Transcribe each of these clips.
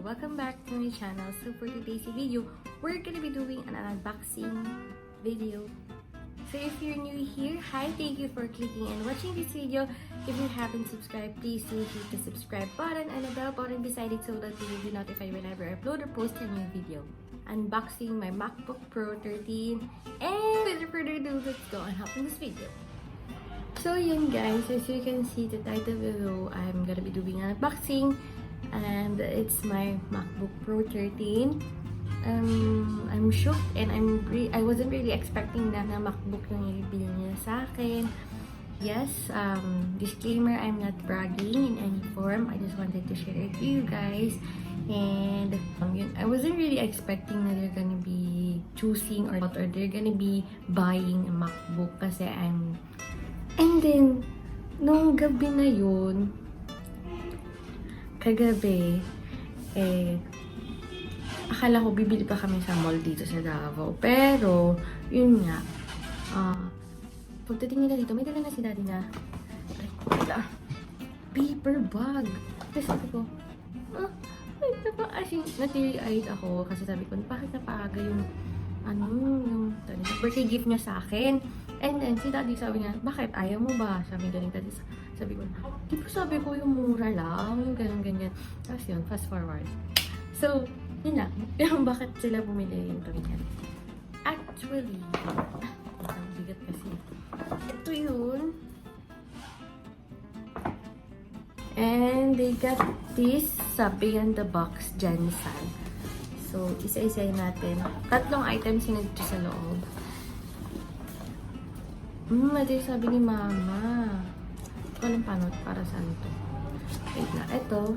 welcome back to my channel. So for today's video, we're gonna be doing an unboxing video. So if you're new here, hi, thank you for clicking and watching this video. If you haven't subscribed, please do hit the subscribe button and the bell button beside it so that you will be notified whenever I upload or post a new video. Unboxing my Macbook Pro 13, and without further ado, let's go and hop in this video. So yun guys, as you can see the title below, I'm gonna be doing an unboxing and it's my Macbook Pro 13. I'm shocked and I wasn't really expecting na MacBook yung ibigay niya sa akin. Yes, disclaimer, I'm not bragging in any form. I just wanted to share it to you guys. And yun, I wasn't really expecting na they're gonna be choosing or they're gonna be buying a MacBook kasi and then, nung gabi na yun, kagabi, akala ko bibili pa kami sa mall dito sa Davao. Pero, yun nga, pagdating nila dito, may dala na si daddy na, paper bag. Tapos sabi ko, as in, natiri-eyed ako kasi sabi ko, bakit napaaga yung birthday gift niya sa akin? And then, si daddy sabi niya, bakit? Ayaw mo ba? Sabi galing daddy. Sabi ko, di ba sabi ko yung mura lang, yung ganyan-ganyan. Tapos yun, fast forward. So, yun na. Bakit sila bumili yung ganyan? Actually, ang bigat kasi. Ito yun. And they got this sa Beyond the Box Jansan. So, isa-isayin natin. Tatlong items yun dito sa loob. Ito yung sabi ni Mama. Ito ko lang paano para saan ito. Wait na. Ito.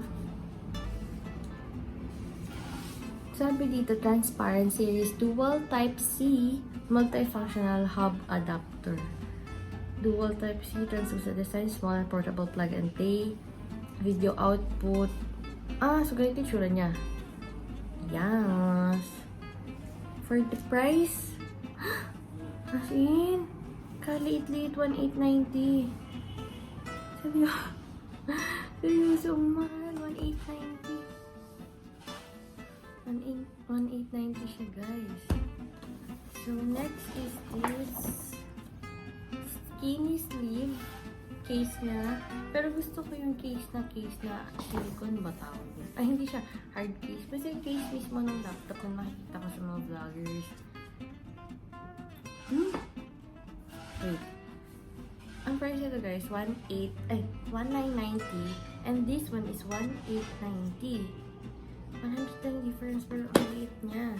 Sabi dito, Transparent Series Dual Type-C Multifunctional Hub Adapter. Dual Type-C translucent design, small portable plug and play. Video output. So ganito yung tsura niya. Yes. For the price, as in, kaliit-liit, 1,890. Sabi ko, seryoso, mahal, 1,890. 1,890 siya, guys. So, next is this skinny sleeve case niya. Pero gusto ko yung case na silicone ba tawag niya? Ay, hindi siya hard case. Basta yung case mismo ng laptop na makikita ko sa mga vloggers. Wait. Ang price nito guys, 1,990. And this one is 1,890. 110 difference pero ang liit niya.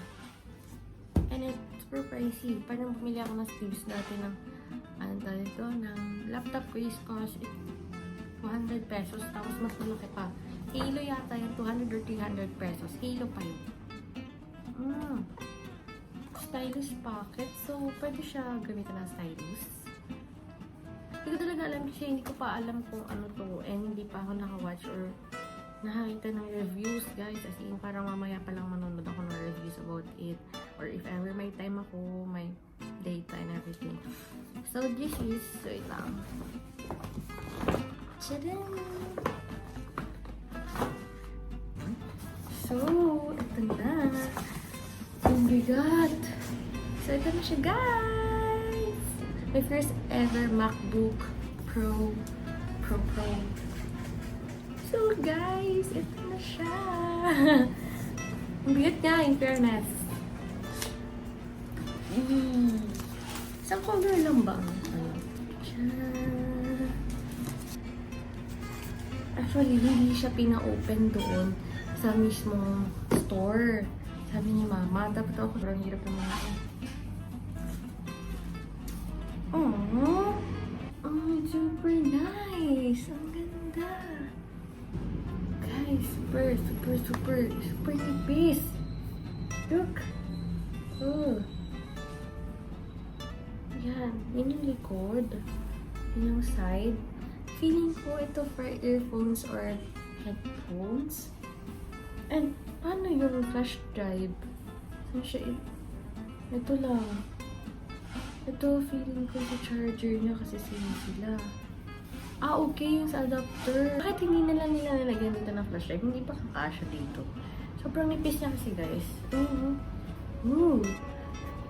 And it's super pricey. Parang bumili ako ng sleeves dati ng ng laptop ko is cost 200 pesos. Tapos mas malaki pa. Halo yata yung 200 or 300 pesos. Halo pa yun. Stylus pocket. So, pwede siya gamitin ng stylus. Hindi ko talaga alam kasi hindi ko pa alam kung ano to. And hindi pa ako nakawatch or nakakita ng reviews, guys. As in, parang mamaya pa lang manonood ako ng reviews about it. Or if ever may time ako, may data and everything. So, this is, wait lang. Tadam! So, ito na. Oh my God! So, ito na siya, guys! My first ever MacBook Pro. So, guys, ito na siya. Ang bigat niya, in fairness. Isang color lang ba? Actually, hindi siya pina-open doon sa mismong store. Sabi ni Mama, dapat ako sobrang hirap naman ako. Oh, super nice. Ang ganda. Guys, super nipis. Look. Oh. Yan. Yan yung likod. Yan yung side. Feeling ko ito for earphones or headphones. And, paano yung flash drive? Saan siya? Ito lang. Ito, feeling ko yung charger niya kasi sila. Okay, yung sa adapter. Bakit hindi na lang nila nilagyan dito ng flash drive? Hindi pa kakasya dito. Sobrang nipis niya kasi, guys.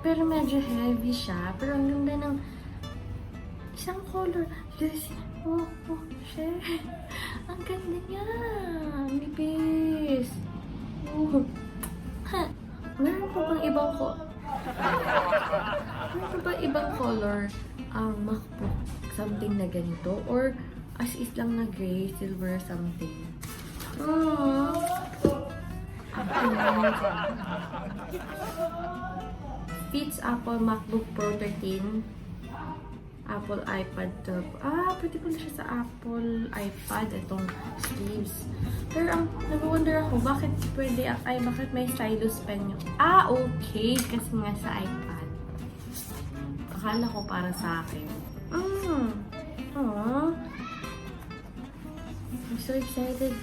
Pero medyo heavy siya. Pero ang ganda ng isang color. Guys, shit. Ang ganda niya. Ang nipis. Meron pa bang ibang color ang Macbook? Something na ganito? Or as is lang na gray, silver, something? Fits Apple MacBook Pro 13, Apple iPad 12. Pwede pala siya sa Apple iPad, itong sleeves. Pero ang nag-wonder ako, bakit may stylus pen yung... Okay, kasi nga sa iPad. Akala ko para sa akin. I'm so excited.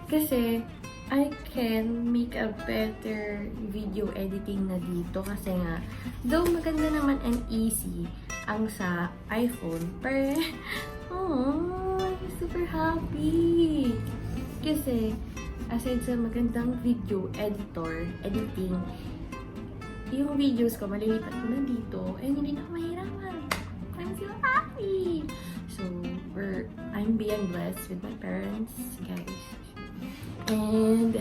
Kasi, I can make a better video editing na dito kasi nga, though maganda naman and easy ang sa iPhone, pero I'm super happy. Kasi, aside sa magandang video editing, yung videos ko, malilipat ko na dito, and hindi na ako mahirapan. I'm so happy! So, I'm being blessed with my parents, guys. And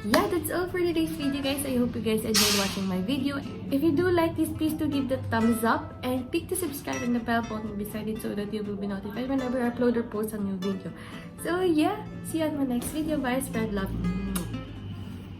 yeah, that's all for today's video, guys. I hope you guys enjoyed watching my video. If you do like this, please do give the thumbs up and click to subscribe and the bell button beside it so that you will be notified whenever I upload or post a new video. So yeah, see you on my next video. Bye, spread love.